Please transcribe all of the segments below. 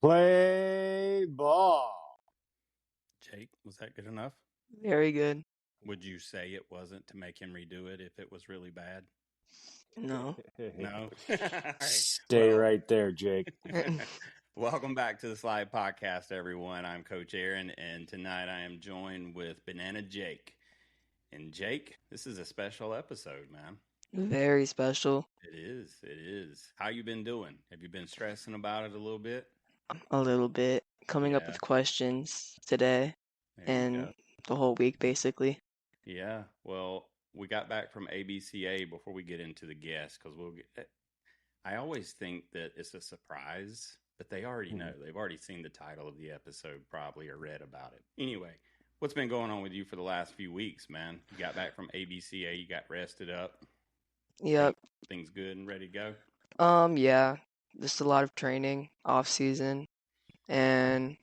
Play ball. Jake, was that good enough? Very good. Would you say it wasn't to make him redo it if it was really bad? No. No? All right. Stay right there, Jake. Welcome back to the Slide Podcast, everyone. I'm Coach Aaron, and tonight I am joined with Banana Jake. And Jake, this is a special episode, man. Very special. It is. It is. How you been doing? Have you been stressing about it a little bit? A little bit. Coming up Yeah. with questions today There you and go. the whole week, basically. Yeah. Well, we got back from ABCA before we get into the guests because I always think that it's a surprise, but they already know. They've already seen the title of the episode probably or read about it. Anyway, what's been going on with you for the last few weeks, man? You got back from ABCA, you got rested up. Yep. Things good and ready to go? Yeah. Just a lot of training off season and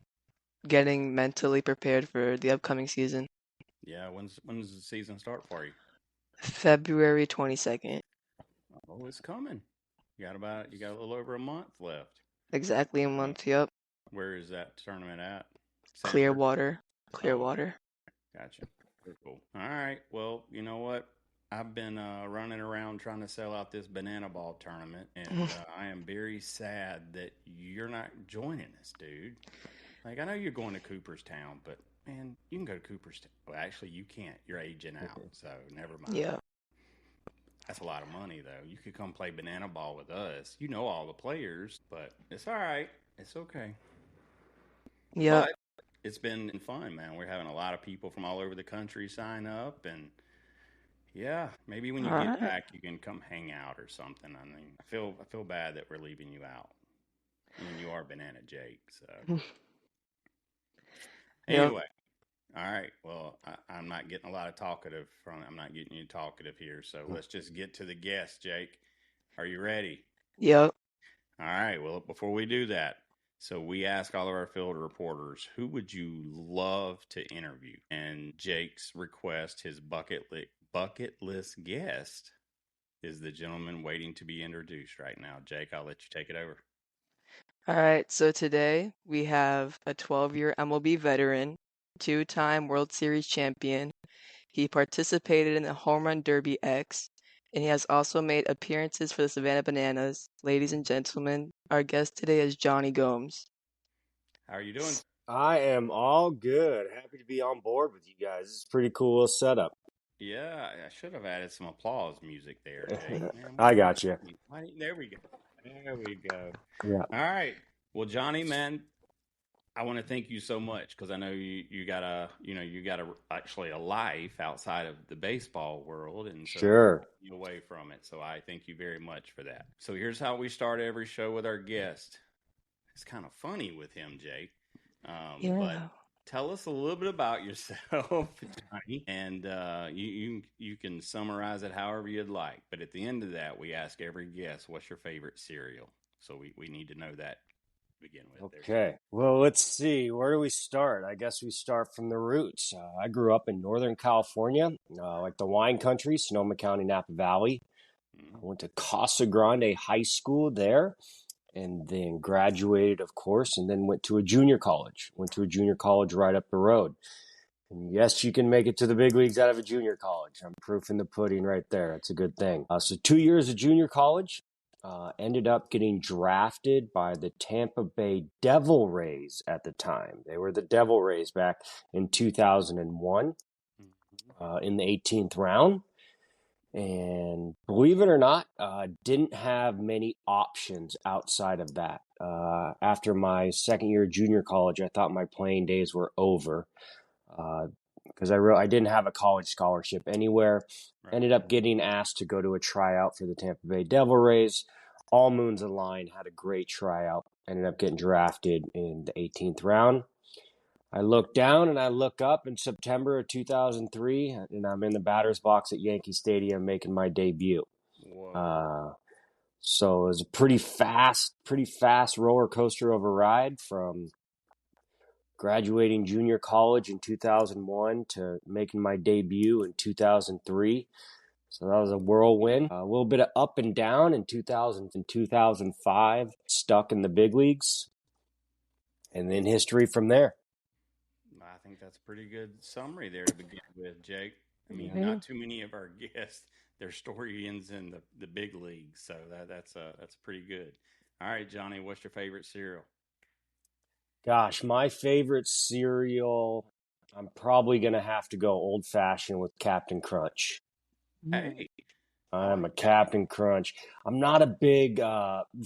getting mentally prepared for the upcoming season. Yeah, when's the season start for you? February 22nd. Oh, it's coming. You got a little over a month left. Exactly a month, yep. Where is that tournament at? Clearwater. Oh, Clearwater. Gotcha. Cool. All right. Well, you know what? I've been running around trying to sell out this banana ball tournament, and I am very sad that you're not joining us, dude. Like, I know you're going to Cooperstown, but, man, you can go to Cooperstown. Well, actually, you can't. You're aging out, so never mind. Yeah. That's a lot of money, though. You could come play banana ball with us. You know all the players, but it's all right. It's okay. Yeah. But it's been fun, man. We're having a lot of people from all over the country sign up, and yeah, maybe when you get back, you can come hang out or something. I mean, I feel bad that we're leaving you out. I mean, you are Banana Jake, so. Anyway, all right. Well, I'm not getting a lot of talkative I'm not getting you talkative here, so let's just get to the guest, Jake. Are you ready? Yep. All right. Well, before we do that, so we ask all of our field reporters, who would you love to interview? And Jake's request, his bucket list guest, is the gentleman waiting to be introduced right now. Jake, I'll let you take it over. All right. So today we have a 12-year MLB veteran, two-time World Series champion. He participated in the Home Run Derby X, and he has also made appearances for the Savannah Bananas. Ladies and gentlemen, our guest today is Johnny Gomes. How are you doing? I am all good. Happy to be on board with you guys. It's a pretty cool setup. Yeah, I should have added some applause music there, Jake. Man, I got you. There we go. There we go. Yeah. All right. Well, Johnny, man, I want to thank you so much because I know you got actually a life outside of the baseball world, and so Sure. you away from it. So I thank you very much for that. So here's how we start every show with our guest. It's kind of funny with him, Jake. But tell us a little bit about yourself, Johnny, and you can summarize it however you'd like. But at the end of that, we ask every guest, what's your favorite cereal? So we need to know that to begin with. Okay. Well, let's see. Where do we start? I guess we start from the roots. I grew up in Northern California, like the wine country, Sonoma County, Napa Valley. I went to Casa Grande High School there, and then graduated, of course, and then went to a junior college. Went to a junior college right up the road. And yes, you can make it to the big leagues out of a junior college. I'm proof in the pudding right there. It's a good thing. So 2 years of junior college. Ended up getting drafted by the Tampa Bay Devil Rays at the time. They were the Devil Rays back in 2001 in the 18th round. And believe it or not, didn't have many options outside of that. After my second year of junior college, I thought my playing days were over because I didn't have a college scholarship anywhere. Right. Ended up getting asked to go to a tryout for the Tampa Bay Devil Rays. All moons aligned, had a great tryout. Ended up getting drafted in the 18th round. I look down and I look up in September of 2003, and I'm in the batter's box at Yankee Stadium making my debut. So it was a pretty fast roller coaster of a ride from graduating junior college in 2001 to making my debut in 2003. So that was a whirlwind. A little bit of up and down in 2000 and 2005. Stuck in the big leagues. and then history from there. I think that's a pretty good summary there to begin with, Jake. I mean, Yeah. not too many of our guests, their story ends in the big leagues, so that's pretty good. All right, Johnny, what's your favorite cereal? Gosh, my favorite cereal, I'm probably going to have to go old fashioned with Captain Crunch. Hey, I I'm like a that. Captain Crunch. I'm not a big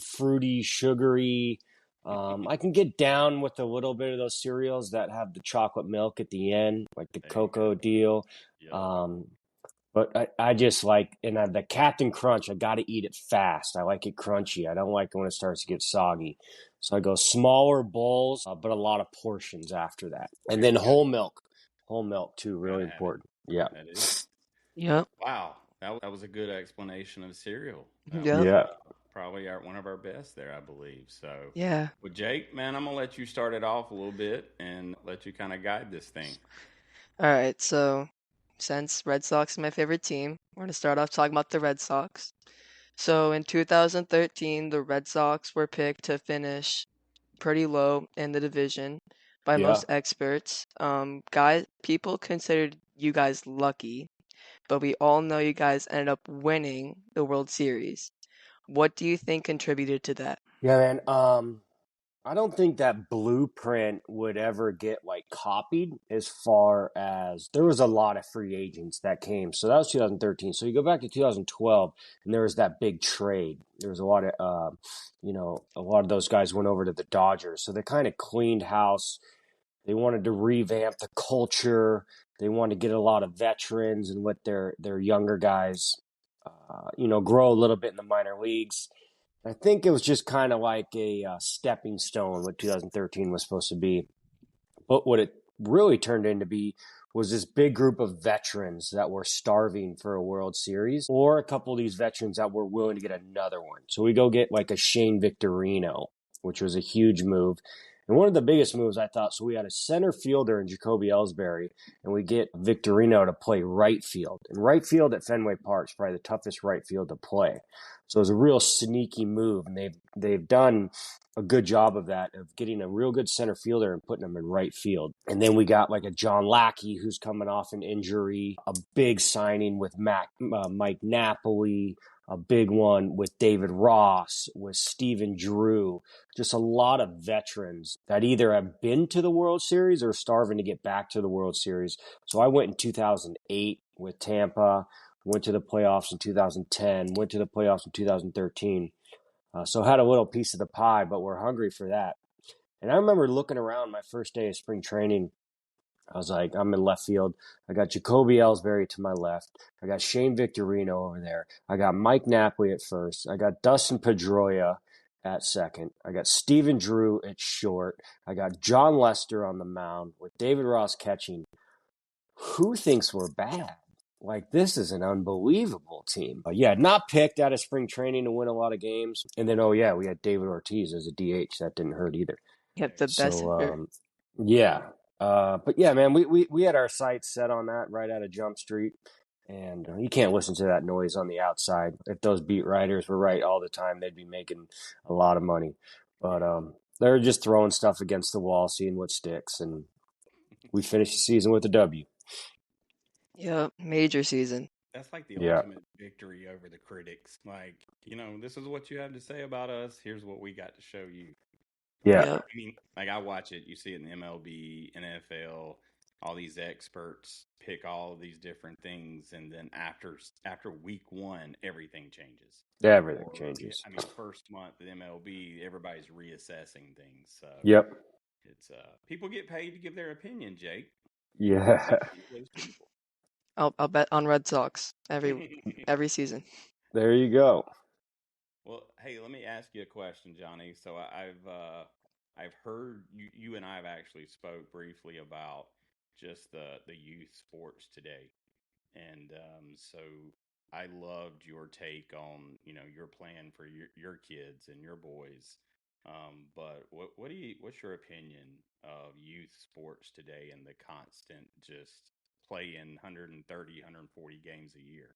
fruity, sugary. I can get down with a little bit of those cereals that have the chocolate milk at the end, like the There you cocoa go. deal. Yep. Um, but I just like, and the Captain Crunch, I got to eat it fast. I like it crunchy. I don't like it when it starts to get soggy. So I go smaller bowls, but a lot of portions after that. And There then you go. whole milk too, really Gotta have it. important. Yeah. That is. Yep. Wow, that was a good explanation of cereal. That was Yep. Yeah. probably one of our best there, I believe. So, Yeah. well, Jake, man, I'm gonna let you start it off a little bit and let you kind of guide this thing. All right. So, since Red Sox is my favorite team, we're gonna start off talking about the Red Sox. So, in 2013, the Red Sox were picked to finish pretty low in the division by Yeah. most experts. Guys, people considered you guys lucky, but we all know you guys ended up winning the World Series. What do you think contributed to that? Yeah, man. I don't think that blueprint would ever get like copied as far as there was a lot of free agents that came. So that was 2013. So you go back to 2012 and there was that big trade. There was a lot of, a lot of those guys went over to the Dodgers. So they kind of cleaned house. They wanted to revamp the culture. They wanted to get a lot of veterans and let their younger guys, grow a little bit in the minor leagues. I think it was just kind of like a stepping stone, what 2013 was supposed to be. But what it really turned into be was this big group of veterans that were starving for a World Series, or a couple of these veterans that were willing to get another one. So we go get like a Shane Victorino, which was a huge move. And one of the biggest moves, I thought, so we had a center fielder in Jacoby Ellsbury, and we get Victorino to play right field. And right field at Fenway Park is probably the toughest right field to play. So it was a real sneaky move, and they've done a good job of that, of getting a real good center fielder and putting him in right field. And then we got like a John Lackey who's coming off an injury, a big signing with Mike Napoli, a big one with David Ross, with Stephen Drew, just a lot of veterans that either have been to the World Series or starving to get back to the World Series. So I went in 2008 with Tampa, went to the playoffs in 2010, went to the playoffs in 2013. So had a little piece of the pie, but we're hungry for that. And I remember looking around my first day of spring training. I was like, I'm in left field. I got Jacoby Ellsbury to my left. I got Shane Victorino over there. I got Mike Napoli at first. I got Dustin Pedroia at second. I got Stephen Drew at short. I got John Lester on the mound with David Ross catching. Who thinks we're bad? Like, this is an unbelievable team. But yeah, not picked out of spring training to win a lot of games. And then, we had David Ortiz as a DH. That didn't hurt either. Yep, the best So, hitter. yeah. But yeah, man, we had our sights set on that right out of Jump Street. And you can't listen to that noise on the outside. If those beat writers were right all the time, they'd be making a lot of money. But they're just throwing stuff against the wall, seeing what sticks. And we finished the season with a W. Yep, major season. That's like the Yeah. ultimate victory over the critics. Like, this is what you have to say about us. Here's what we got to show you. Yeah. Yep. I mean, like I watch it, you see it in MLB, NFL, all these experts pick all of these different things, and then after week one, everything changes. Everything Or, changes. I mean, first month at MLB, everybody's reassessing things. So Yep. it's people get paid to give their opinion, Jake. Yeah. Those people. I'll bet on Red Sox every season. There you go. Well, hey, let me ask you a question, Johnny. So I've heard you and I have actually spoke briefly about just the youth sports today, and so I loved your take on your plan for your kids and your boys. But what's your opinion of youth sports today and the constant just playing 130, 140 games a year?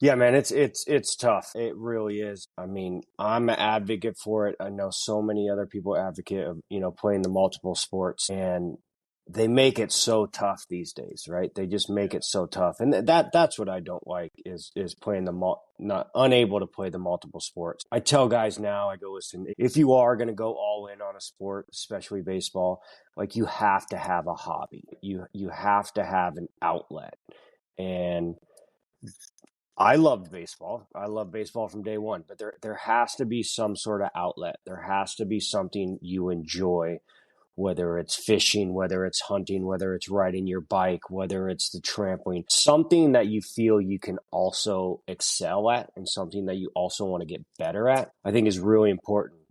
Yeah, man, it's tough. It really is. I mean, I'm an advocate for it. I know so many other people advocate of, playing the multiple sports, and they make it so tough these days, right? They just make it so tough. And that's what I don't like is playing not unable to play the multiple sports. I tell guys now, I go, listen, if you are going to go all in on a sport, especially baseball, like you have to have a hobby. You have to have an outlet. And I loved baseball. I love baseball from day one, but there has to be some sort of outlet. There has to be something you enjoy, whether it's fishing, whether it's hunting, whether it's riding your bike, whether it's the trampoline, something that you feel you can also excel at and something that you also want to get better at, I think is really important.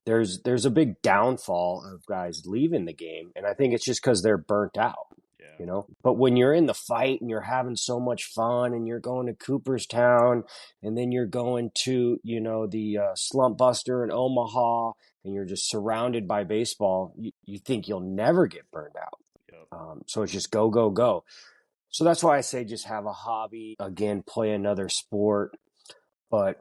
There's a big downfall of guys leaving the game, and I think it's just because they're burnt out. But when you're in the fight and you're having so much fun and you're going to Cooperstown and then you're going to, the Slump Buster in Omaha and you're just surrounded by baseball, you think you'll never get burned out. Yep. So it's just go, go, go. So that's why I say just have a hobby, again, play another sport. But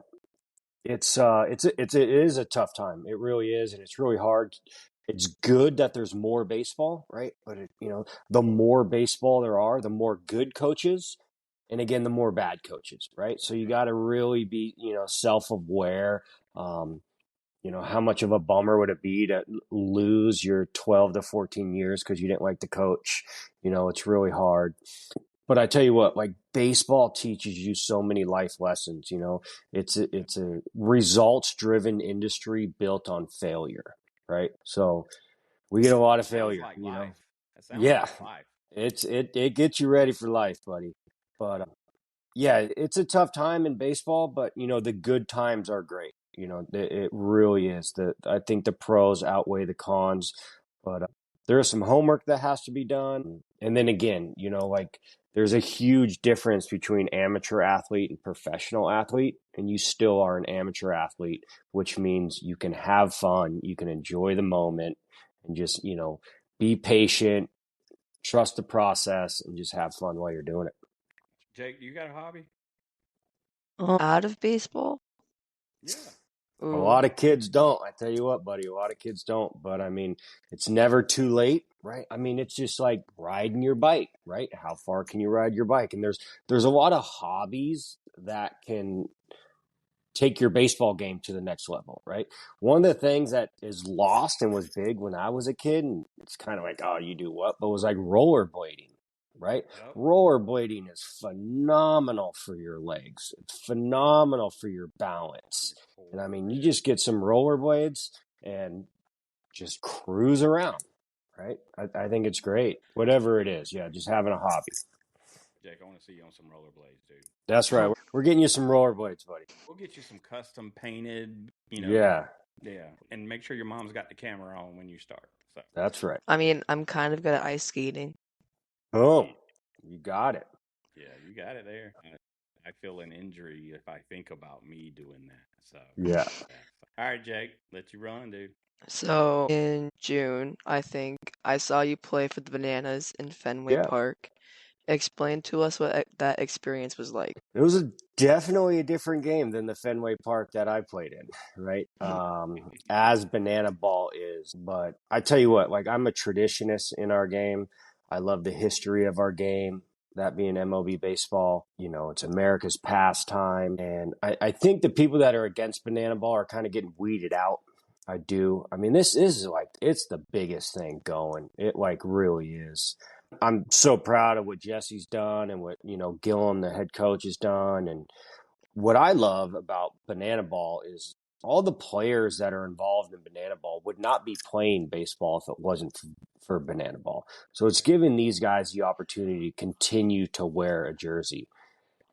it is a tough time. It really is. And it's really hard. It's good that there's more baseball, right? But the more baseball there are, the more good coaches, and again, the more bad coaches, right? So you got to really be, self-aware. How much of a bummer would it be to lose your 12 to 14 years because you didn't like the coach? It's really hard. But I tell you what, like baseball teaches you so many life lessons. It's a results-driven industry built on failure. Right. So we get a lot of failure, like life. Yeah. Like life. It gets you ready for life, buddy. But yeah, it's a tough time in baseball, but the good times are great. It really is. I think the pros outweigh the cons, but there is some homework that has to be done. And then again, like there's a huge difference between amateur athlete and professional athlete, and you still are an amateur athlete, which means you can have fun, you can enjoy the moment, and just, be patient, trust the process, and just have fun while you're doing it. Jake, you got a hobby? Out of baseball? Yeah. A lot of kids don't. I tell you what, buddy, a lot of kids don't. But I mean, it's never too late, right? I mean, it's just like riding your bike, right? How far can you ride your bike? And there's a lot of hobbies that can take your baseball game to the next level, right? One of the things that is lost and was big when I was a kid, and it's kind of like, oh, you do what? But it was like rollerblading. Right? Yep. Rollerblading is phenomenal for your legs. It's phenomenal for your balance. And I mean, you just get some rollerblades and just cruise around, right? I think it's great. Whatever it is. Yeah, just having a hobby. Jake, I want to see you on some rollerblades, dude. That's right. We're getting you some rollerblades, buddy. We'll get you some custom painted, Yeah. Yeah. And make sure your mom's got the camera on when you start. So. That's right. I mean, I'm kind of good at ice skating. Boom. You got it. Yeah, you got it there. I feel an injury if I think about me doing that. So yeah. All right, Jake, let you run, dude. So in June, I think I saw you play for the Bananas in Fenway Park. Explain to us what that experience was like. It was definitely a different game than the Fenway Park that I played in, right? As Banana Ball is. But I tell you what, like I'm a traditionist in our game. I love the history of our game, that being MLB baseball. It's America's pastime. And I think the people that are against Banana Ball are kind of getting weeded out. I do. I mean, this is like, it's the biggest thing going. It like really is. I'm so proud of what Jesse's done and what, Gillum, the head coach, has done. And what I love about Banana Ball is all the players that are involved in Banana Ball would not be playing baseball if it wasn't for Banana Ball. So it's giving these guys the opportunity to continue to wear a jersey.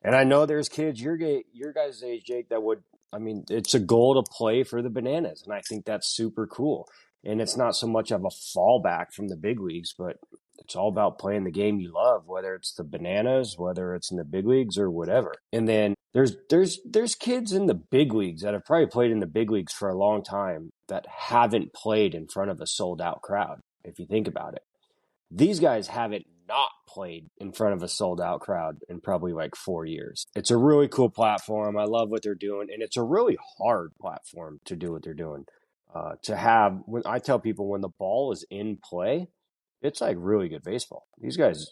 And I know there's kids your guys' age, Jake, that would, I mean, it's a goal to play for the Bananas. And I think that's super cool. And it's not so much of a fallback from the big leagues, but it's all about playing the game you love, whether it's the Bananas, whether it's in the big leagues or whatever. And then there's kids in the big leagues that have probably played in the big leagues for a long time that haven't played in front of a sold out crowd. If you think about it, these guys haven't not played in front of a sold-out crowd in probably like 4 years. It's a really cool platform. I love what they're doing, and it's a really hard platform to do what they're doing. When I tell people when the ball is in play, it's like really good baseball. These guys,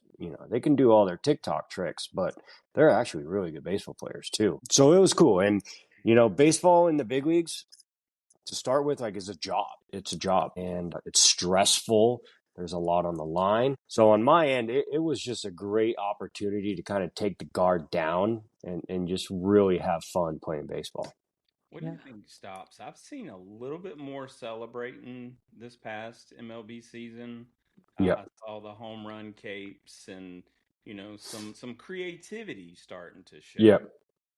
they can do all their TikTok tricks, but they're actually really good baseball players too. So it was cool. And, baseball in the big leagues, to start with, like, is a job. It's a job, and it's stressful. There's a lot on the line. So on my end, it was just a great opportunity to kind of take the guard down and just really have fun playing baseball. What do you think stops? I've seen a little bit more celebrating this past MLB season. Yeah. I saw the home run capes and, some creativity starting to show. Yeah.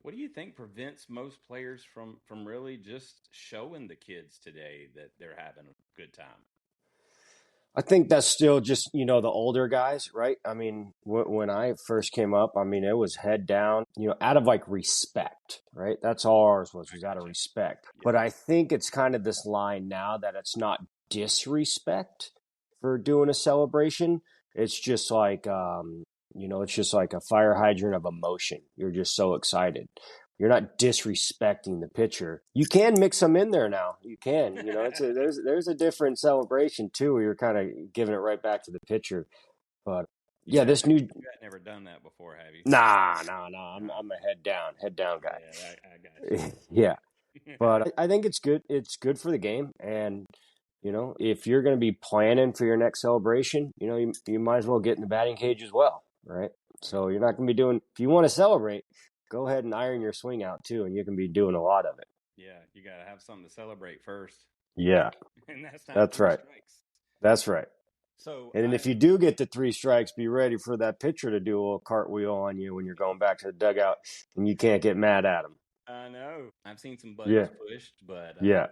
What do you think prevents most players from really just showing the kids today that they're having a good time? I think that's still just, the older guys, right? I mean, when I first came up, it was head down, out of like respect, right? That's all ours was out of respect. Yeah. But I think it's kind of this line now that it's not disrespect for doing a celebration. It's just like, it's just like a fire hydrant of emotion. You're just so excited. You're not disrespecting the pitcher. You can mix them in there now. You can, there's a different celebration too, where you're kind of giving it right back to the pitcher. But you had never done that before, have you? Nah. I'm a head down guy. Yeah, I got you. Yeah, but I think it's good. It's good for the game, and if you're going to be planning for your next celebration, you might as well get in the batting cage as well, right? So you're not going to be doing. If you want to celebrate, go ahead and iron your swing out too, and you can be doing a lot of it. Yeah, you got to have something to celebrate first. Yeah, and that's right. Strikes. That's right. So, if you do get the 3 strikes, be ready for that pitcher to do a little cartwheel on you when you're going back to the dugout, and you can't get mad at him. I know. I've seen some buttons pushed, but yeah.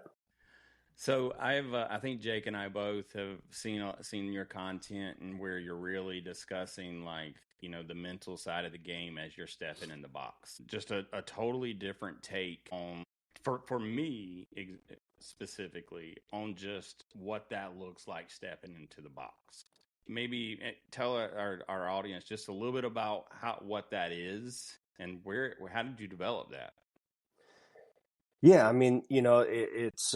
So I think Jake and I both have seen your content and where you're really discussing the mental side of the game as you're stepping in the box. Just a totally different take on for me specifically on just what that looks like stepping into the box. Maybe tell our audience just a little bit about what that is and how did you develop that? Yeah, it's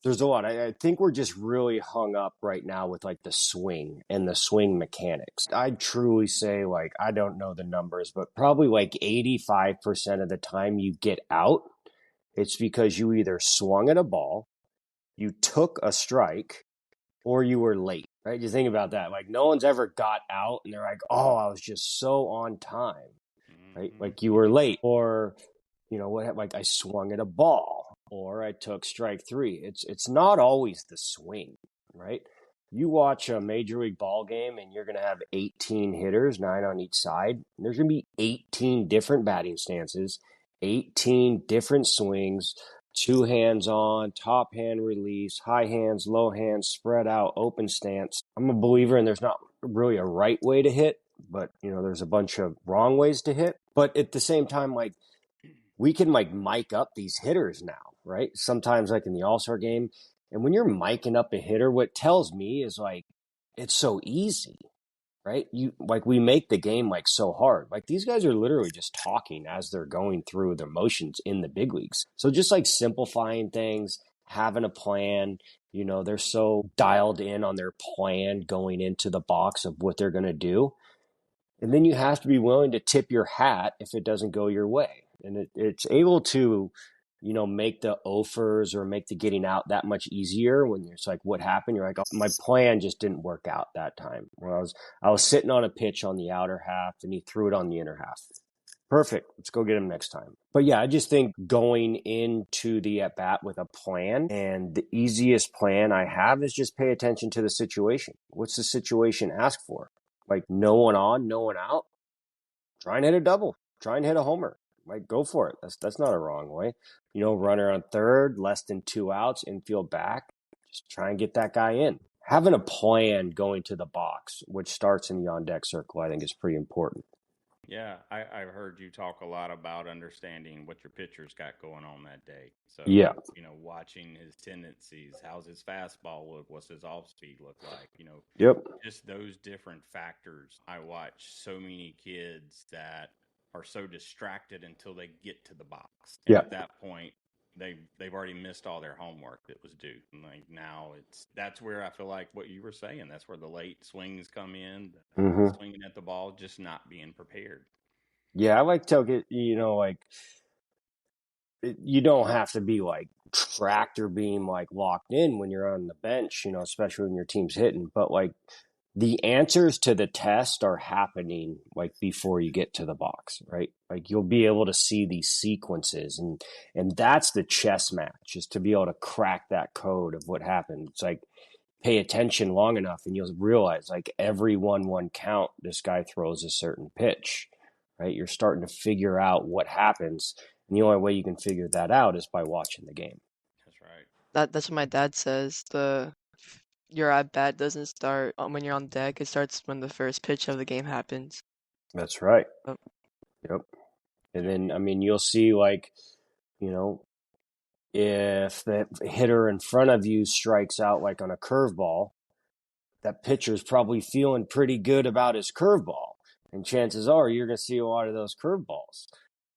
there's a lot. I think we're just really hung up right now with like the swing and the swing mechanics. I'd truly say, like, I don't know the numbers, but probably like 85% of the time you get out, it's because you either swung at a ball, you took a strike, or you were late, right? You think about that. Like, no one's ever got out and they're like, oh, I was just so on time, right? Like, you were late, or, like I swung at a ball, or I took strike 3. It's not always the swing, right? You watch a major league ball game and you're going to have 18 hitters, 9 on each side. There's going to be 18 different batting stances, 18 different swings, 2 hands on, top hand release, high hands, low hands, spread out, open stance. I'm a believer in there's not really a right way to hit, but there's a bunch of wrong ways to hit. But at the same time, like, we can like mic up these hitters now, right? Sometimes like in the All-Star game. And when you're micing up a hitter, what tells me is like, it's so easy, right? We make the game like so hard. Like, these guys are literally just talking as they're going through their motions in the big leagues. So just like simplifying things, having a plan, they're so dialed in on their plan going into the box of what they're going to do. And then you have to be willing to tip your hat if it doesn't go your way. And it's able to, make the offers or make the getting out that much easier when it's like, what happened? You're like, oh, my plan just didn't work out that time. Well, I was sitting on a pitch on the outer half and he threw it on the inner half. Perfect. Let's go get him next time. But yeah, I just think going into the at bat with a plan, and the easiest plan I have is just pay attention to the situation. What's the situation ask for? Like, no one on, no one out. Try and hit a double. Try and hit a homer. Like, go for it. That's not a wrong way. Runner on third, less than 2 outs, infield back. Just try and get that guy in. Having a plan going to the box, which starts in the on-deck circle, I think is pretty important. Yeah, I've heard you talk a lot about understanding what your pitcher's got going on that day. So, Yeah. watching his tendencies, how's his fastball look, what's his off speed look like, Yep. just those different factors. I watch so many kids that are so distracted until they get to the box. And Yeah. at that point, they've already missed all their homework that was due. And like now that's where I feel like what you were saying, that's where the late swings come in, swinging at the ball, just not being prepared. Yeah, I like to get, like you don't have to be like tractor beam like locked in when you're on the bench, especially when your team's hitting. But like the answers to the test are happening like before you get to the box, right? Like you'll be able to see these sequences, and that's the chess match, is to be able to crack that code of what happened. It's like pay attention long enough and you'll realize like every 1-1 count, this guy throws a certain pitch, right? You're starting to figure out what happens. And the only way you can figure that out is by watching the game. That's right. That's what my dad says. Your at bat doesn't start when you're on deck. It starts when the first pitch of the game happens. That's right. Oh. Yep. And then, I mean, you'll see like, if the hitter in front of you strikes out like on a curveball, that pitcher's probably feeling pretty good about his curveball. And chances are you're going to see a lot of those curveballs,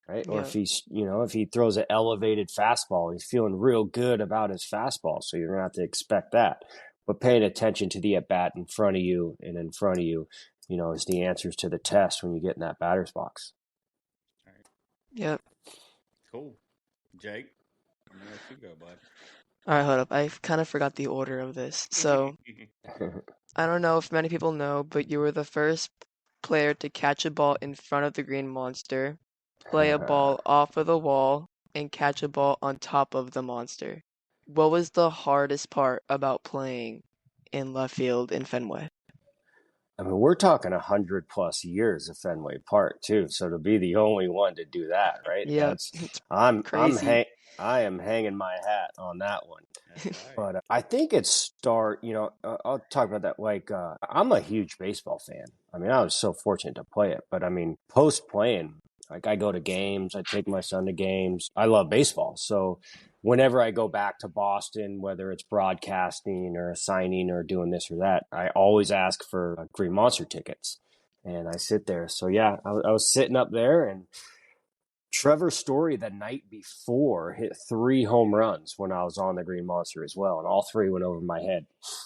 right? Yeah. Or if if he throws an elevated fastball, he's feeling real good about his fastball. So you're going to have to expect that. But paying attention to the at-bat in front of you and in front of you, is the answers to the test when you get in that batter's box. All right. Yep. Cool. Jake, I'm going to let you go, bud. All right, hold up. I kind of forgot the order of this. So I don't know if many people know, but you were the first player to catch a ball in front of the green monster, play a ball off of the wall, and catch a ball on top of the monster. What was the hardest part about playing in left field in Fenway? I mean, we're talking 100+ years of Fenway Park too. So to be the only one to do that, right? Yeah, That's it's I crazy. am hanging my hat on that one. That's right. But I think I'll talk about that. Like, I'm a huge baseball fan. I mean, I was so fortunate to play it. But I mean, post playing, like I go to games, I take my son to games. I love baseball. So whenever I go back to Boston, whether it's broadcasting or signing or doing this or that, I always ask for Green Monster tickets. And I sit there. So yeah, I was sitting up there, and Trevor Story the night before hit 3 home runs when I was on the Green Monster as well, and all 3 went over my head.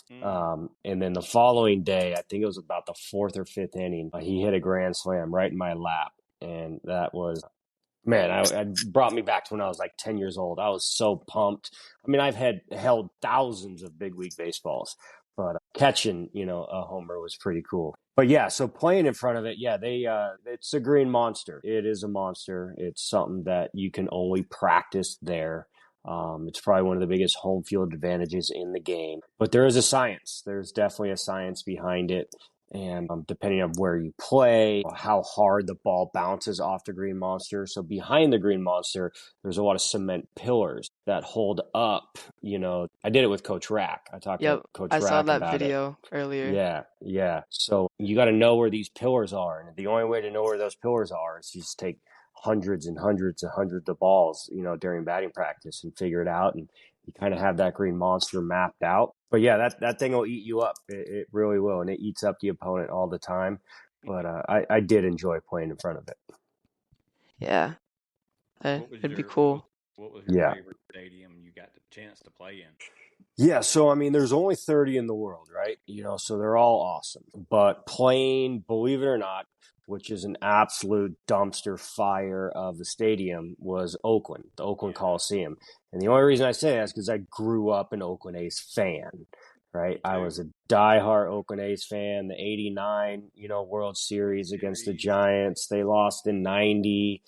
And then the following day, I think it was about the 4th or 5th inning, he hit a grand slam right in my lap, and that was, man, I brought me back to when I was like 10 years old. I was so pumped. I mean, I've held thousands of big league baseballs, but catching, a homer was pretty cool. But yeah, so playing in front of it, yeah, it's a green monster. It is a monster. It's something that you can only practice there. It's probably one of the biggest home field advantages in the game. But there is a science. There's definitely a science behind it. And depending on where you play, how hard the ball bounces off the green monster. So behind the green monster, there's a lot of cement pillars that hold up. I did it with Coach Rack. I talked to Yep, Coach I saw Rack that about it. video earlier. Yeah. So you got to know where these pillars are. And the only way to know where those pillars are is you just take hundreds and hundreds and hundreds of balls, during batting practice and figure it out. And you kind of have that green monster mapped out. But yeah, that thing will eat you up. It really will. And it eats up the opponent all the time. But I did enjoy playing in front of it. Yeah, it'd be cool. What was your favorite stadium you got the chance to play in? Yeah, so I mean, there's only 30 in the world, right? So they're all awesome. But playing, believe it or not, which is an absolute dumpster fire of the stadium, was Oakland, the Oakland Coliseum. And the only reason I say that is because I grew up an Oakland A's fan, right? I was a diehard Oakland A's fan. The 89, World Series against the Giants, they lost in 90.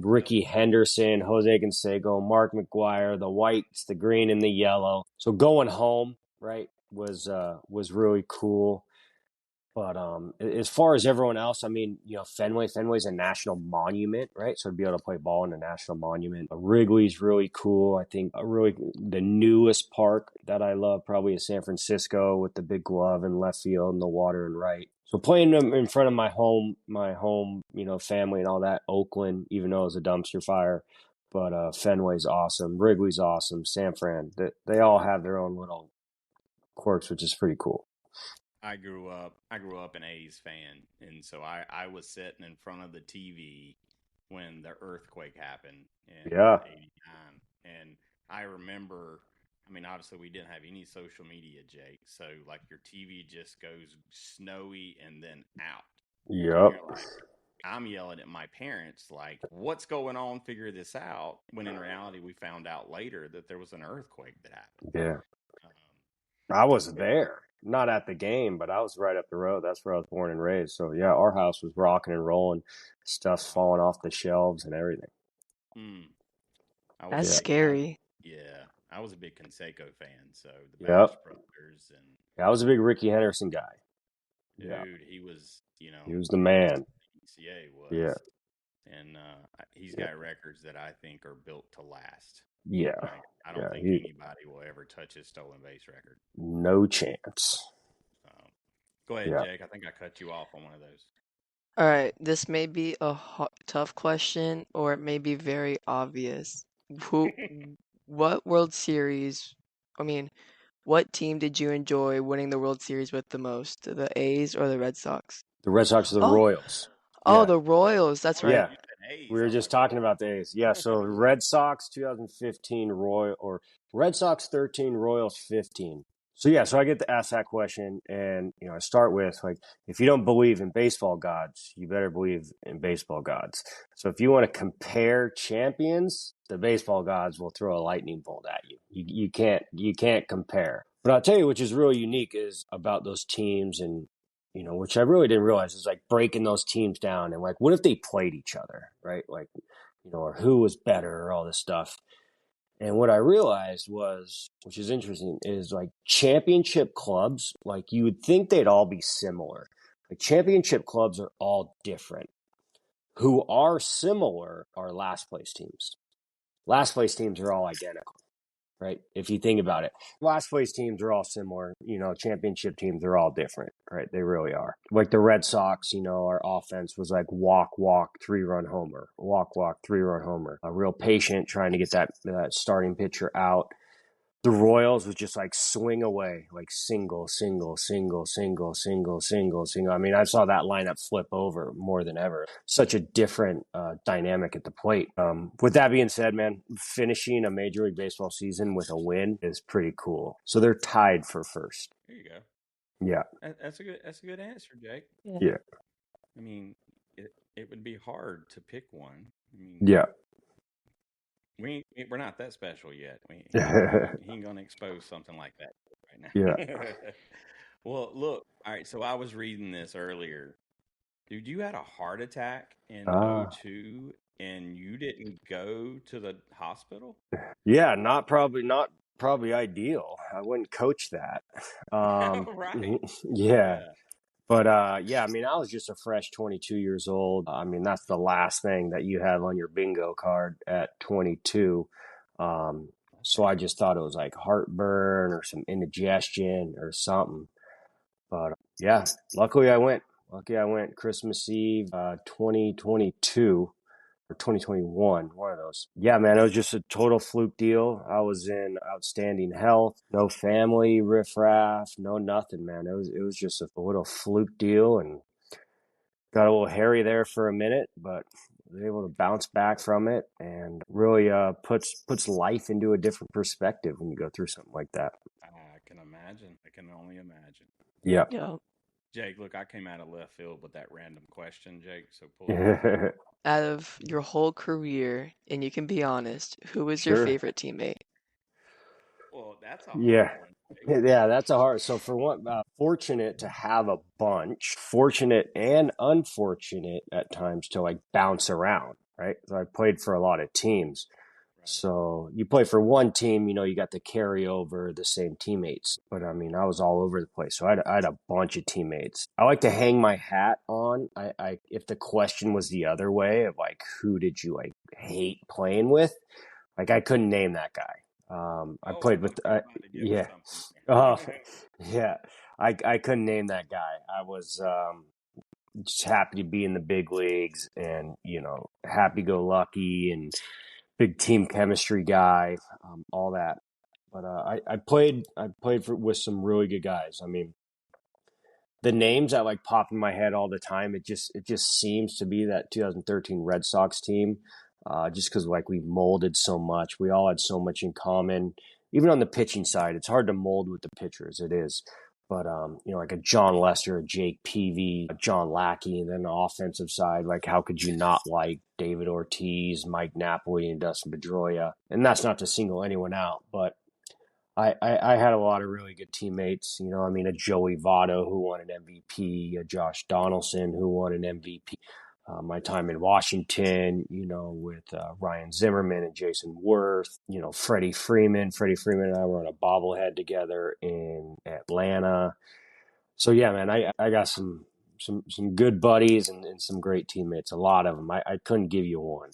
Ricky Henderson, Jose Canseco, Mark McGuire, the whites, the green, and the yellow. So going home, right, was really cool. But as far as everyone else, I mean, Fenway's a national monument, right? So to be able to play ball in a national monument. Wrigley's really cool. I think the newest park that I love probably is San Francisco with the big glove in left field and the water in right. So playing them in front of my home, family and all that, Oakland, even though it was a dumpster fire, but Fenway's awesome, Wrigley's awesome, San Fran. They all have their own little quirks, which is pretty cool. I grew up an A's fan, and so I was sitting in front of the TV when the earthquake happened in '89, and I remember. I mean, obviously, we didn't have any social media, Jake. So, like, your TV just goes snowy and then out. Yep. Like, I'm yelling at my parents, like, what's going on? Figure this out. When in reality, we found out later that there was an earthquake that happened. Yeah. I was there, not at the game, but I was right up the road. That's where I was born and raised. So, yeah, our house was rocking and rolling. Stuff's falling off the shelves and everything. That's scary. I was a big Canseco fan, so the Bash brothers and I was a big Ricky Henderson guy. Dude, he was, he was the man. CA was. Yeah. And he's got records that I think are built to last. Yeah. I don't think anybody will ever touch his stolen base record. No chance. Go ahead, Jake. I think I cut you off on one of those. All right. This may be a tough question, or it may be very obvious. What World Series, what team did you enjoy winning the World Series with the most? The A's or the Red Sox? The Red Sox are the Royals. Oh, the Royals. That's right. Yeah. We were just talking about the A's. Yeah, so Red Sox 2015 Red Sox 13, Royals 15. So I get to ask that question, and I start with, like, if you don't believe in baseball gods, you better believe in baseball gods. So if you want to compare champions, the baseball gods will throw a lightning bolt at you. You can't compare. But I'll tell you, which is really unique is about those teams, and which I really didn't realize, is like breaking those teams down and like, what if they played each other, right? Like, or who was better or all this stuff. And what I realized was, which is interesting, is like championship clubs, like you would think they'd all be similar. Like championship clubs are all different. Who are similar are last place teams. Last place teams are all identical. Right? If you think about it, last place teams are all similar. Championship teams are all different, right? They really are. Like the Red Sox, our offense was like walk, 3-run homer, walk, 3-run homer. A real patient trying to get that starting pitcher out. The Royals was just like swing away, like single. I mean, I saw that lineup flip over more than ever. Such a different dynamic at the plate. With that being said, man, finishing a Major League Baseball season with a win is pretty cool. So they're tied for first. There you go. Yeah. That's a good answer, Jake. Yeah. I mean, it would be hard to pick one. Yeah. We're not that special yet. He ain't gonna expose something like that right now. Yeah. Well, look. All right. So I was reading this earlier. Dude, you had a heart attack in 2002 and you didn't go to the hospital? Yeah, not probably ideal. I wouldn't coach that. Right. Yeah. But I mean, I was just a fresh 22 years old. I mean, that's the last thing that you have on your bingo card at 22. So I just thought it was like heartburn or some indigestion or something. But luckily I went. Christmas Eve 2022 or 2021, one of those. Yeah, man, it was just a total fluke deal. I was in outstanding health, no family riffraff, no nothing, man. It was just a little fluke deal, and got a little hairy there for a minute, but was able to bounce back from it, and really puts life into a different perspective when you go through something like that. I can imagine. I can only imagine. Yeah. Jake, look, I came out of left field with that random question, Jake. So pull it out of your whole career, and you can be honest, who was your favorite teammate? Well, that's a hard one. Yeah, that's a hard. So for one, fortunate to have a bunch, fortunate and unfortunate at times to like bounce around, right? So I played for a lot of teams. Right. So you play for one team, you got to carry over the same teammates. But I mean, I was all over the place. So I had a bunch of teammates. I like to hang my hat on. I if the question was the other way of like, who did you like hate playing with? Like I couldn't name that guy. I played with, yeah. Oh, yeah. I couldn't name that guy. I was just happy to be in the big leagues and, happy-go-lucky and big team chemistry guy, all that. But I played with some really good guys. I mean, the names that like pop in my head all the time, it just seems to be that 2013 Red Sox team. Just because like we molded so much, we all had so much in common. Even on the pitching side, it's hard to mold with the pitchers. It is. But, like a John Lester, a Jake Peavy, a John Lackey, and then the offensive side, like how could you not like David Ortiz, Mike Napoli, and Dustin Pedroia? And that's not to single anyone out, but I had a lot of really good teammates. A Joey Votto who won an MVP, a Josh Donaldson who won an MVP. My time in Washington, with Ryan Zimmerman and Jason Worth, Freddie Freeman. Freddie Freeman and I were on a bobblehead together in Atlanta. So yeah, man, I got some good buddies and some great teammates. A lot of them. I couldn't give you one.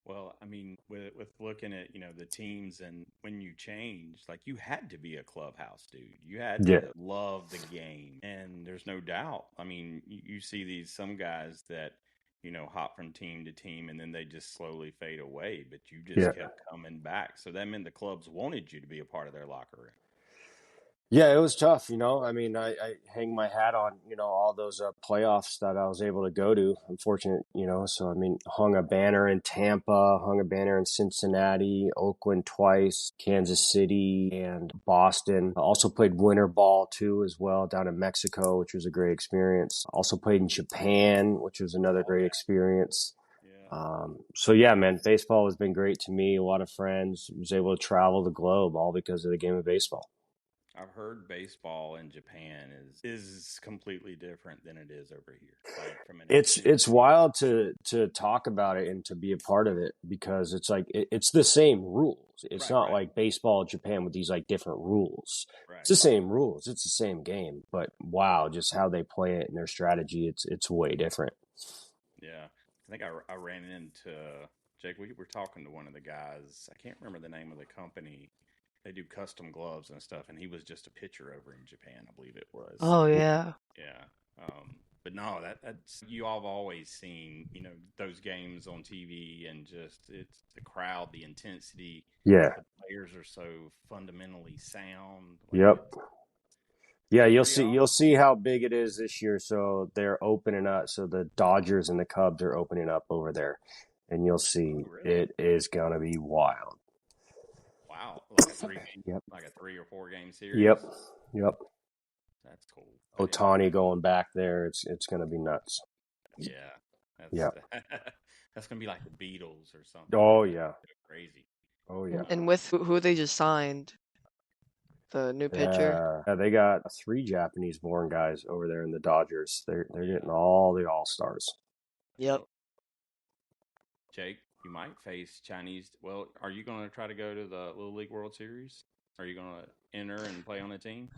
Well, I mean, with looking at, the teams and when you changed, like you had to be a clubhouse dude. You had to love the game. And there's no doubt. I mean, you see some guys that, hop from team to team and then they just slowly fade away, but you just kept coming back. So that meant the clubs wanted you to be a part of their locker room. Yeah, it was tough, I hang my hat on, all those playoffs that I was able to go to. I'm fortunate, so hung a banner in Tampa, hung a banner in Cincinnati, Oakland twice, Kansas City, and Boston. I also played winter ball too as well down in Mexico, which was a great experience. Also played in Japan, which was another great experience. So yeah, man, baseball has been great to me. A lot of friends, was able to travel the globe all because of the game of baseball. I've heard baseball in Japan is completely different than it is over here. Like it's wild to talk about it and to be a part of it because it's like it's the same rules. It's not like baseball in Japan with these like different rules. Right. It's the same rules. It's the same game, but wow, just how they play it and their strategy, it's way different. Yeah, I think I ran into Jake. We were talking to one of the guys. I can't remember the name of the company. They do custom gloves and stuff, and he was just a pitcher over in Japan, I believe it was. Oh yeah. Yeah. But no, that's you all have always seen, those games on TV and just it's the crowd, the intensity. Yeah. The players are so fundamentally sound. Yep. Yeah, you'll see how big it is this year. So they're opening up. So the Dodgers and the Cubs are opening up over there, and you'll see it is gonna be wild. Wow, like a 3 or 4 game series. Yep. That's cool. Ohtani going back there, it's going to be nuts. Yeah, that's going to be like the Beatles or something. Oh yeah, crazy. Oh yeah. And with who they just signed, the new pitcher. Yeah, they got 3 Japanese-born guys over there in the Dodgers. They're getting all the all-stars. Yep. Jake, you might face Chinese. Well, are you going to try to go to the Little League World Series? Are you going to enter and play on a team?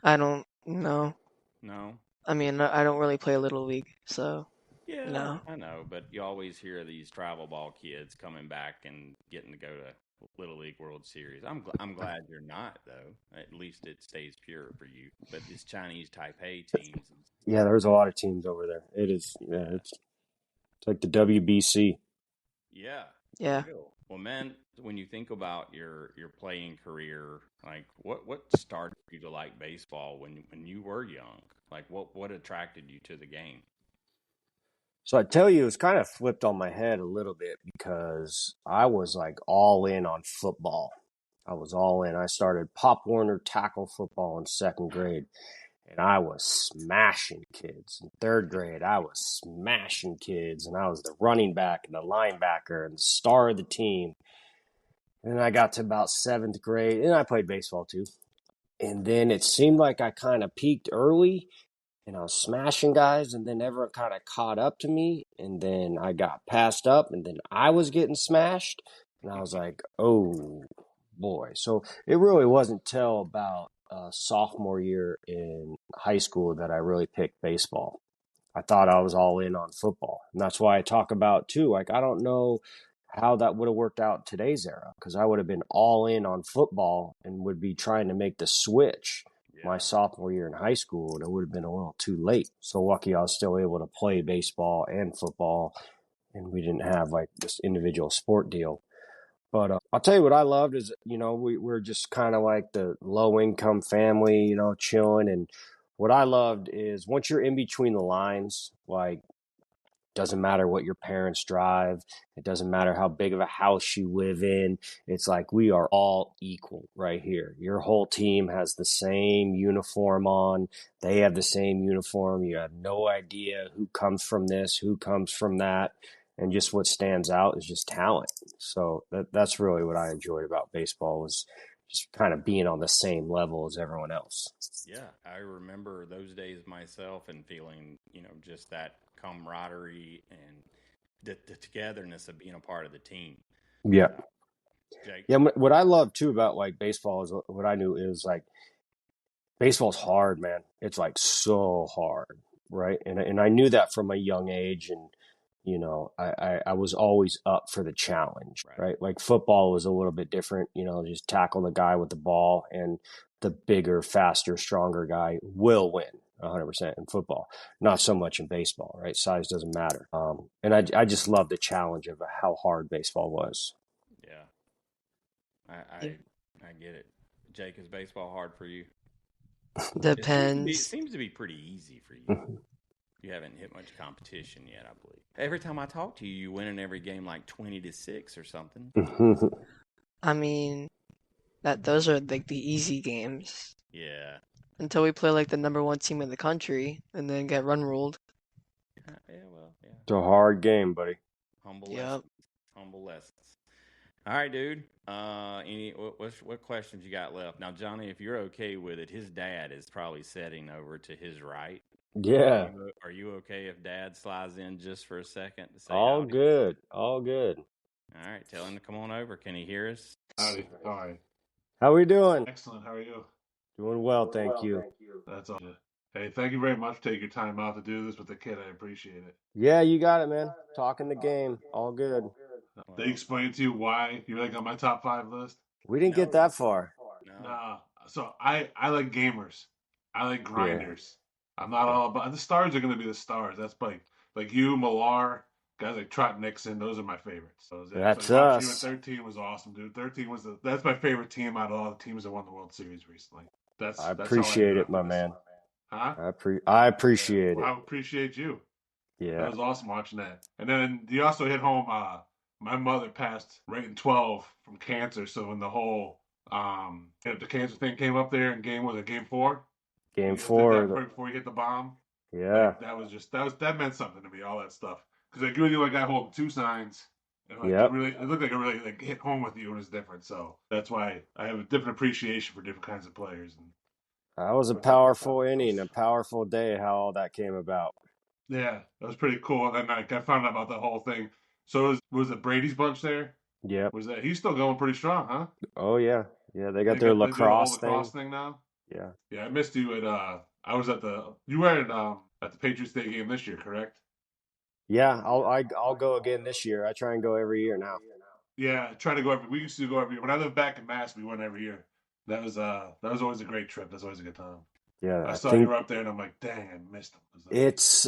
I don't know. No? I mean, I don't really play Little League, so yeah, no. I know, but you always hear these travel ball kids coming back and getting to go to Little League World Series. I'm glad you're not, though. At least it stays pure for you. But it's Chinese Taipei teams. Yeah, there's a lot of teams over there. It is. Yeah, it's like the WBC. Yeah. Yeah. Well, man, when you think about your playing career, like what started you to like baseball when you were young? Like what attracted you to the game? So I tell you, it's kind of flipped on my head a little bit because I was like all in on football. I was all in. I started Pop Warner tackle football in 2nd grade. And I was smashing kids. In 3rd grade, I was smashing kids. And I was the running back and the linebacker and the star of the team. And I got to about 7th grade, and I played baseball too. And then it seemed like I kind of peaked early, and I was smashing guys, and then everyone kind of caught up to me. And then I got passed up, and then I was getting smashed. And I was like, oh, boy. So it really wasn't till about sophomore year in high school that I really picked baseball. I thought I was all in on football. And that's why I talk about too, like, I don't know how that would have worked out today's era because I would have been all in on football and would be trying to make the switch my sophomore year in high school, and it would have been a little too late. So lucky I was still able to play baseball and football, and we didn't have like this individual sport deal. But I'll tell you what I loved is, we're just kind of like the low income family, chilling. And what I loved is once you're in between the lines, like, doesn't matter what your parents drive. It doesn't matter how big of a house you live in. It's like we are all equal right here. Your whole team has the same uniform on. They have the same uniform. You have no idea who comes from this, who comes from that. And just what stands out is just talent. So that's really what I enjoyed about baseball, was just kind of being on the same level as everyone else. Yeah, I remember those days myself and feeling, just that camaraderie and the togetherness of being a part of the team. Yeah. Jake? Yeah, what I love too about like baseball is what I knew is like baseball's hard, man. It's like so hard, right? And I knew that from a young age, and I was always up for the challenge, right? Like football was a little bit different, just tackle the guy with the ball, and the bigger, faster, stronger guy will win 100% in football. Not so much in baseball, right? Size doesn't matter. And I just love the challenge of how hard baseball was. Yeah, I get it. Jake, is baseball hard for you? Depends. It seems to be pretty easy for you. You haven't hit much competition yet, I believe. Every time I talk to you, you win in every game like 20-6 or something. I mean, those are like the easy games. Yeah. Until we play like the number one team in the country and then get run ruled. Yeah. It's a hard game, buddy. Humble lessons. All right, dude. What questions you got left? Now, Johnny, if you're okay with it, his dad is probably sitting over to his right. Yeah. Are you okay if Dad slides in just for a second to say all howdy? good? All good. All right, tell him to come on over. Can he hear us? Howdy. Hi. How we doing? Excellent. How are you? Doing well, thank you. That's all. Hey, thank you very much for taking your time out to do this with the kid. I appreciate it. Yeah, you got it, man. Talking the game. All good. They explained to you why you're like on my top 5 list? We didn't get that far. No. Nah. So I like gamers. I like grinders. Yeah. I'm not all about the stars are gonna be the stars. That's like you, Millar, guys like Trot Nixon. Those are my favorites. That's so us. You at 13 was awesome, dude. 13 was that's my favorite team out of all the teams that won the World Series recently. I appreciate it, my man. Huh? I appreciate it. Well, I appreciate you. Yeah. That was awesome watching that. And then you also hit home. My mother passed right in 12 from cancer. So when the whole the cancer thing came up there in game 4. Game 4. Right before you hit the bomb. Yeah. Like, that meant something to me. All that stuff because like you were the guy holding 2 signs. And like it looked like it really like hit home with you. It was different. So that's why I have a different appreciation for different kinds of players. And that was a powerful inning, a powerful day. How all that came about. Yeah, that was pretty cool. And then I found out about the whole thing. So was it Brady's bunch there? Yeah. He's still going pretty strong, huh? Oh yeah, yeah. They got their lacrosse thing now. Yeah. Yeah, I missed you at. I was at you were at the Patriots Day game this year, correct? Yeah, I'll go again this year. I try and go every year now. Yeah, I try to go we used to go every year. When I lived back in Mass, we went every year. That was always a great trip. That's always a good time. Yeah, I saw you were up there, and I'm like, dang, I missed them. It's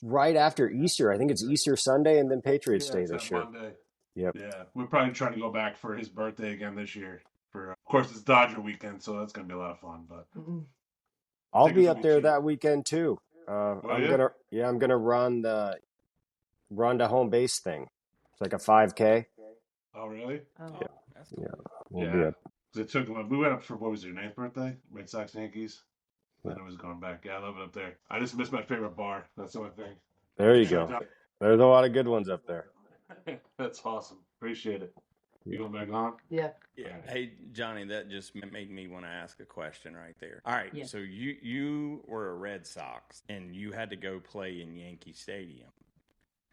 right after Easter. I think it's Easter Sunday and then Patriots Day this year. Monday. Yep. Yeah, we're probably trying to go back for his birthday again this year. Of course, it's Dodger weekend, so that's gonna be a lot of fun. But I'll be up there that weekend too. I'm gonna run the to home base thing. It's like a 5K. Oh really? Oh. Yeah. That's cool. Yeah. We went up for what was your 9th birthday? Red Sox Yankees. And it was going back. Yeah, I love it up there. I just missed my favorite bar. That's the only thing. There you go. There's a lot of good ones up there. That's awesome. Appreciate it. You going back on? Yeah. Yeah. Hey, Johnny, that just made me want to ask a question right there. All right. Yeah. So you were a Red Sox and you had to go play in Yankee Stadium.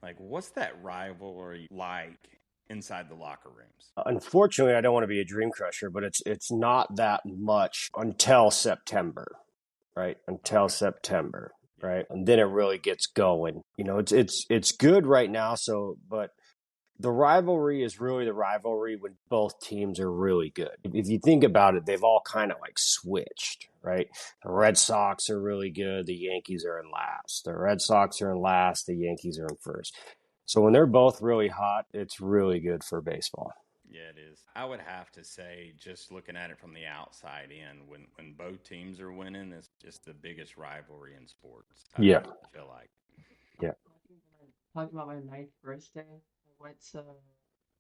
Like, what's that rivalry like inside the locker rooms? Unfortunately, I don't want to be a dream crusher, but it's not that much until September, right? September, right? And then it really gets going. It's good right now. So, but The rivalry is really the rivalry when both teams are really good. If you think about it, they've all kind of like switched, right? The Red Sox are really good. The Yankees are in last. The Red Sox are in last. The Yankees are in first. So when they're both really hot, it's really good for baseball. Yeah, it is. I would have to say, just looking at it from the outside in, when both teams are winning, it's just the biggest rivalry in sports. I feel like. Yeah. Talking about my 9th birthday, I went to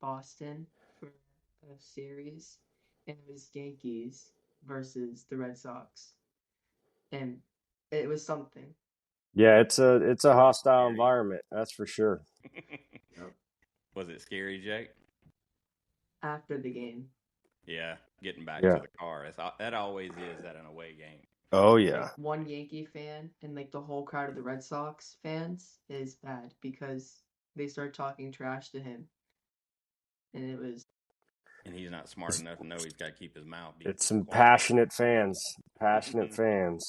Boston for a series, and it was Yankees versus the Red Sox, and it was something. Yeah, it's a hostile environment, that's for sure. Yep. Was it scary, Jake? After the game. Yeah, getting back to the car. That always is at an away game. Oh, yeah. Like, one Yankee fan and like the whole crowd of the Red Sox fans is bad because they start talking trash to him. And it was... And he's not smart enough to know he's got to keep his mouth. It's some passionate fans. Passionate fans.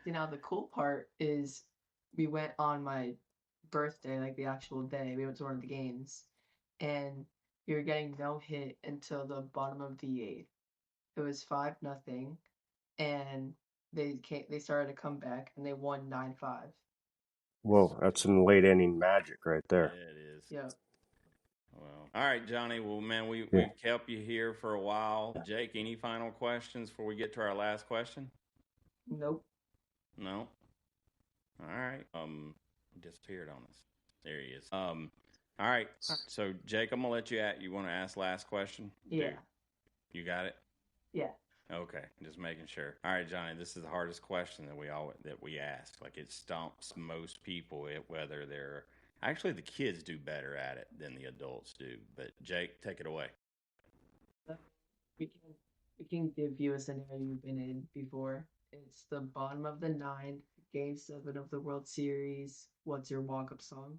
You know, the cool part is we went on my birthday, like the actual day. We went to one of the games. And we were getting no hit until the bottom of the 8th. It was 5-0. And they started to come back, and they won 9-5. Whoa, that's some late inning magic right there. Yeah, it is. Yeah. Well, all right, Johnny. Well, man, we've kept you here for a while. Jake, any final questions before we get to our last question? Nope. No? All right. Disappeared on us. There he is. All right. So, Jake, I'm going to let you want to ask last question? Yeah. Dude, you got it? Yeah. Okay, just making sure. All right, Johnny, this is the hardest question that we ask. Like, it stumps most people, whether they're actually the kids do better at it than the adults do. But Jake, take it away. We can give you a scenario you've been in before. It's the bottom of the 9th, Game 7 of the World Series. What's your walk-up song?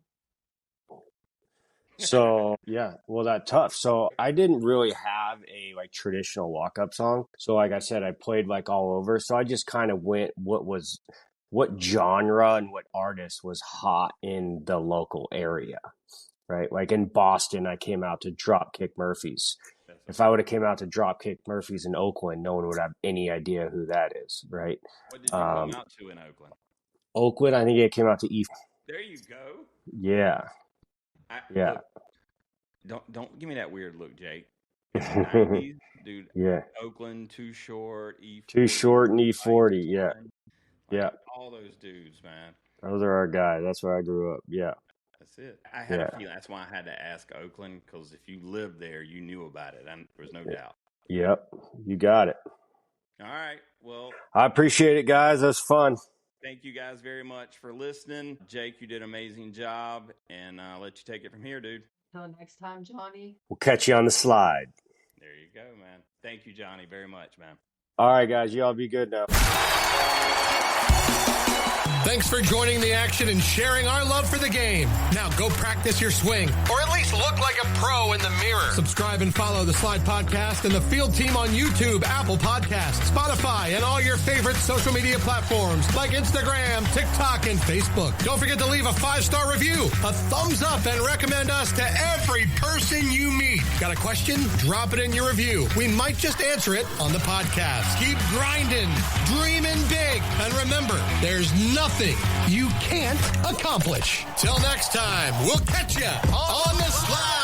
So, that's tough. So I didn't really have a like traditional walk-up song. So like I said, I played like all over. So I just kind of went what genre and what artist was hot in the local area, right? Like in Boston, I came out to Dropkick Murphys. If I would have came out to Dropkick Murphys in Oakland, no one would have any idea who that is, right? What did you come out to in Oakland? Oakland, I think it came out to E. There you go. Yeah. Look, don't give me that weird look, Jake. 90s, dude. Yeah. Oakland, Too Short, E40. Too Short and E40, yeah. Yeah. All those dudes, man. Those are our guys. That's where I grew up. Yeah. That's it. I had a feeling. That's why I had to ask Oakland, because if you lived there, you knew about it. There was no doubt. Yep. You got it. All right. Well, I appreciate it, guys. That was fun. Thank you guys very much for listening. Jake, you did an amazing job, and I'll let you take it from here, dude. Until next time, Johnny. We'll catch you on the slide. There you go, man. Thank you, Johnny, very much, man. All right, guys. You all be good now. Thanks for joining the action and sharing our love for the game. Now go practice your swing, or at least look like a pro in the mirror. Subscribe and follow the Slide Podcast and the Field Team on YouTube, Apple Podcasts, Spotify, and all your favorite social media platforms like Instagram, TikTok, and Facebook. Don't forget to leave a 5-star review, a thumbs up, and recommend us to every person you meet. Got a question? Drop it in your review. We might just answer it on the podcast. Keep grinding, dreaming big, and remember, there's nothing you can't accomplish. Till next time, we'll catch you on the slide.